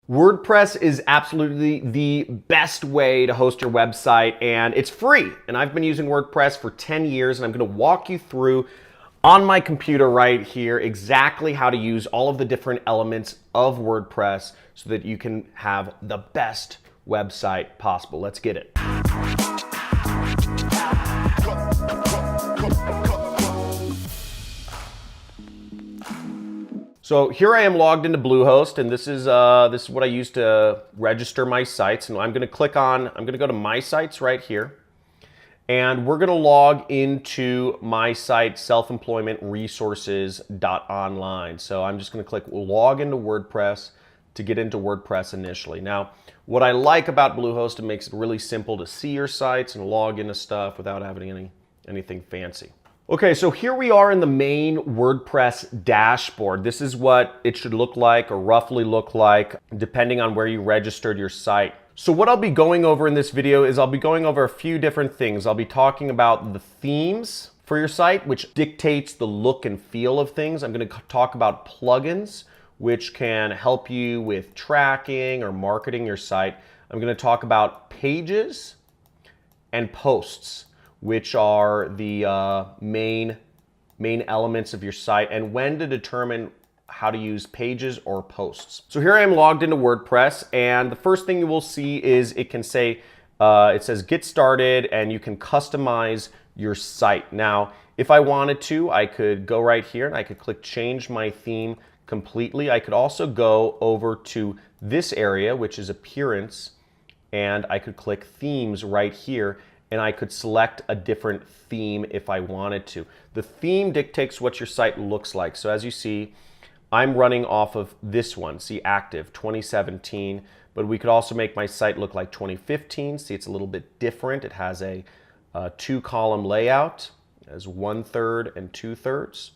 WordPress is absolutely the best way to host your website, and it's free. And I've been using WordPress for 10 years, and I'm going to walk you through on my computer right here exactly how to use all of the different elements of WordPress so that you can have the best website possible. Let's get it. So here I am logged into Bluehost, and this is what I use to register my sites. And I'm going to go to My Sites right here, and we're going to log into my site, selfemploymentresources.online. So I'm just going to click log into WordPress to get into WordPress initially. Now, what I like about Bluehost, it makes it really simple to see your sites and log into stuff without having anything fancy. Okay, so here we are in the main WordPress dashboard. This is what it should look like, or roughly look like, depending on where you registered your site. So what I'll be going over in this video is I'll be going over a few different things. I'll be talking about the themes for your site, which dictates the look and feel of things. I'm going to talk about plugins, which can help you with tracking or marketing your site. I'm going to talk about pages and posts, which are the main elements of your site, and when to determine how to use pages or posts. So here I am logged into WordPress, and the first thing you will see is it says get started, and you can customize your site. Now, if I wanted to, I could go right here and I could click change my theme completely. I could also go over to this area, which is appearance, and I could click themes right here, and I could select a different theme if I wanted to. The theme dictates what your site looks like. So as you see, I'm running off of this one, see active 2017, but we could also make my site look like 2015. See, it's a little bit different. It has a 2-column layout as 1/3 and 2/3.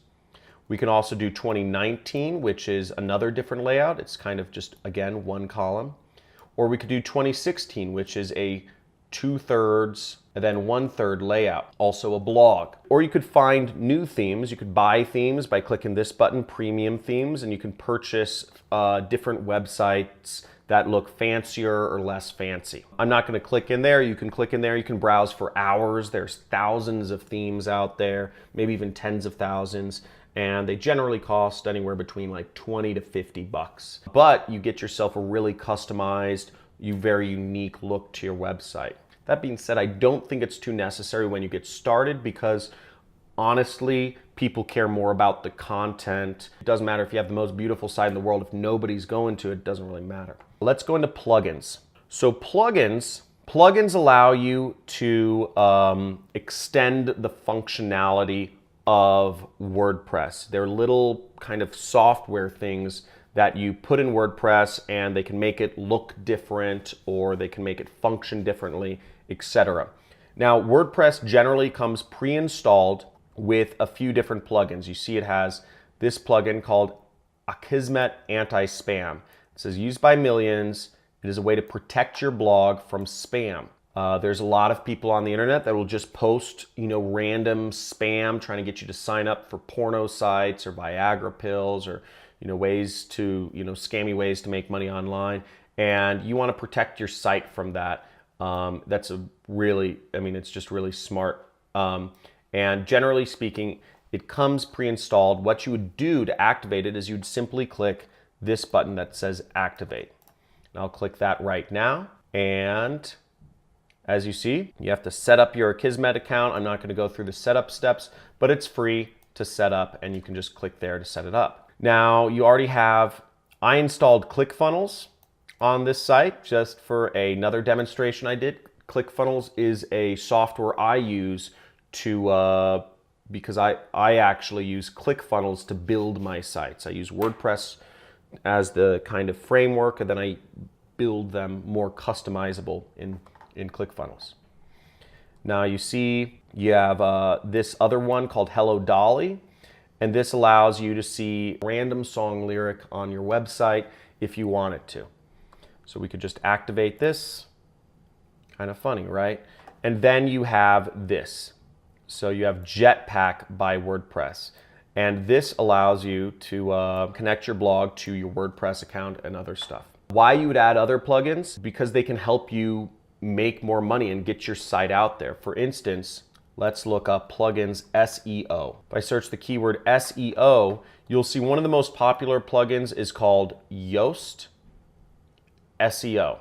We can also do 2019, which is another different layout. It's kind of just, again, 1 column. Or we could do 2016, which is a 2/3 and then 1/3 layout, also a blog. Or you could find new themes. You could buy themes by clicking this button, premium themes, and you can purchase different websites that look fancier or less fancy. I'm not going to click in there. You can click in there. You can browse for hours. There's thousands of themes out there, maybe even tens of thousands, and they generally cost anywhere between like 20 to 50 bucks. But you get yourself a really customized, very unique look to your website. That being said, I don't think it's too necessary when you get started, because honestly, people care more about the content. It doesn't matter if you have the most beautiful site in the world. If nobody's going to, it doesn't really matter. Let's go into plugins. So plugins allow you to extend the functionality of WordPress. They're little kind of software things that you put in WordPress, and they can make it look different, or they can make it function differently, etc. Now, WordPress generally comes pre-installed with a few different plugins. You see it has this plugin called Akismet Anti-Spam. It says used by millions. It is a way to protect your blog from spam. There's a lot of people on the internet that will just post, random spam trying to get you to sign up for porno sites or Viagra pills, or ways to, scammy ways to make money online, and you want to protect your site from that. That's it's just really smart. And generally speaking, it comes pre-installed. What you would do to activate it is you'd simply click this button that says activate. And I'll click that right now. And as you see, you have to set up your Akismet account. I'm not going to go through the setup steps, but it's free to set up, and you can just click there to set it up. Now, you already have, I installed ClickFunnels on this site just for another demonstration I did. ClickFunnels is a software I use to, because I actually use ClickFunnels to build my sites. I use WordPress as the kind of framework, and then I build them more customizable in ClickFunnels. Now you see you have this other one called Hello Dolly. And this allows you to see a random song lyric on your website if you want it to. So we could just activate this. Kind of funny, right? And then you have this. So you have Jetpack by WordPress. And this allows you to connect your blog to your WordPress account and other stuff. Why you would add other plugins? Because they can help you make more money and get your site out there. For instance, let's look up plugins SEO. If I search the keyword SEO, you'll see one of the most popular plugins is called Yoast SEO.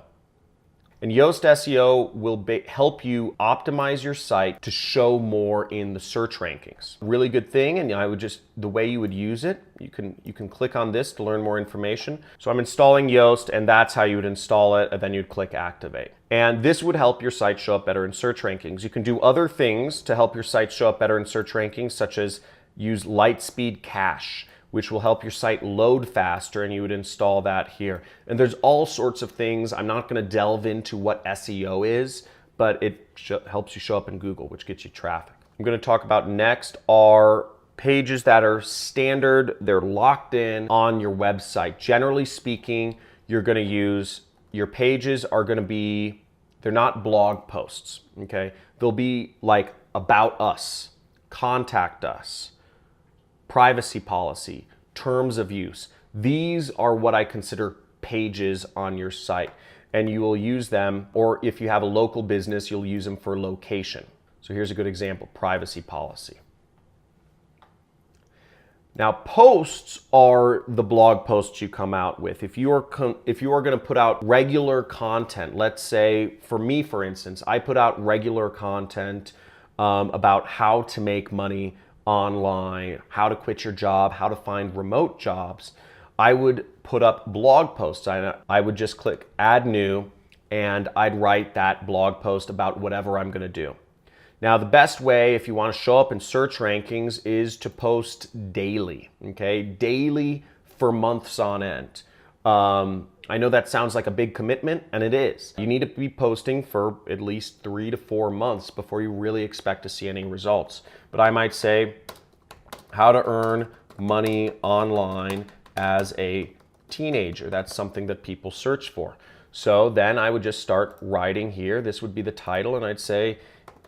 And Yoast SEO will help you optimize your site to show more in the search rankings. Really good thing, and I would just, the way you would use it, you can click on this to learn more information. So I'm installing Yoast, and that's how you would install it, and then you'd click activate. And this would help your site show up better in search rankings. You can do other things to help your site show up better in search rankings, such as use Lightspeed Cache, which will help your site load faster, and you would install that here. And there's all sorts of things. I'm not gonna delve into what SEO is, but it helps you show up in Google, which gets you traffic. I'm gonna talk about next are pages that are standard, they're locked in on your website. Generally speaking, you're gonna use, your pages are gonna be, they're not blog posts, okay? They'll be like about us, contact us, privacy policy, terms of use. These are what I consider pages on your site, and you will use them, or if you have a local business, you'll use them for location. So here's a good example, privacy policy. Now, posts are the blog posts you come out with. If you are going to put out regular content, let's say for me, for instance, I put out regular content about how to make money online, how to quit your job, how to find remote jobs, I would put up blog posts. I would just click add new, and I'd write that blog post about whatever I'm going to do. Now, the best way if you want to show up in search rankings is to post daily, okay? Daily for months on end. I know that sounds like a big commitment, and it is. You need to be posting for at least 3 to 4 months before you really expect to see any results. But I might say, how to earn money online as a teenager. That's something that people search for. So then I would just start writing here. This would be the title, and I'd say,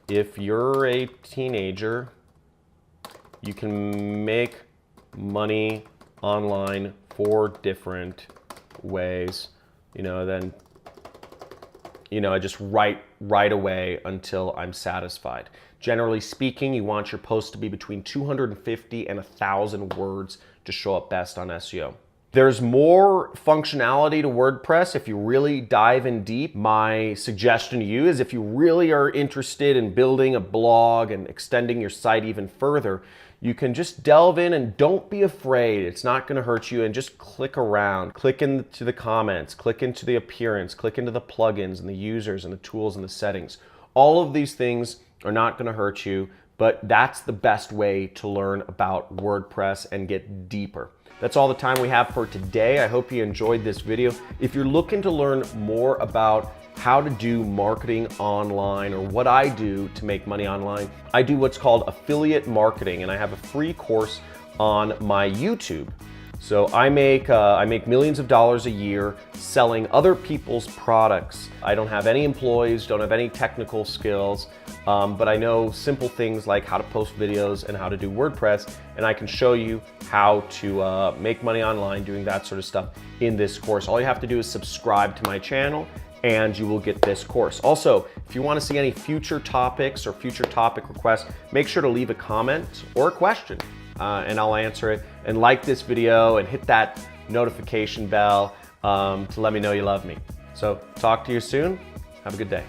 if you're a teenager, you can make money online 4 different ways, then, I just write right away until I'm satisfied. Generally speaking, you want your post to be between 250 and 1,000 words to show up best on SEO. There's more functionality to WordPress if you really dive in deep. My suggestion to you is if you really are interested in building a blog and extending your site even further, you can just delve in and don't be afraid. It's not going to hurt you, and just click around. Click into the comments, click into the appearance, click into the plugins and the users and the tools and the settings. All of these things are not going to hurt you, but that's the best way to learn about WordPress and get deeper. That's all the time we have for today. I hope you enjoyed this video. If you're looking to learn more about how to do marketing online, or what I do to make money online, I do what's called affiliate marketing, and I have a free course on my YouTube. So I make millions of dollars a year selling other people's products. I don't have any employees, don't have any technical skills, but I know simple things like how to post videos and how to do WordPress, and I can show you how to make money online doing that sort of stuff in this course. All you have to do is subscribe to my channel, and you will get this course. Also, if you want to see any future topics or future topic requests, make sure to leave a comment or a question, and I'll answer it. And like this video and hit that notification bell to let me know you love me. So talk to you soon. Have a good day.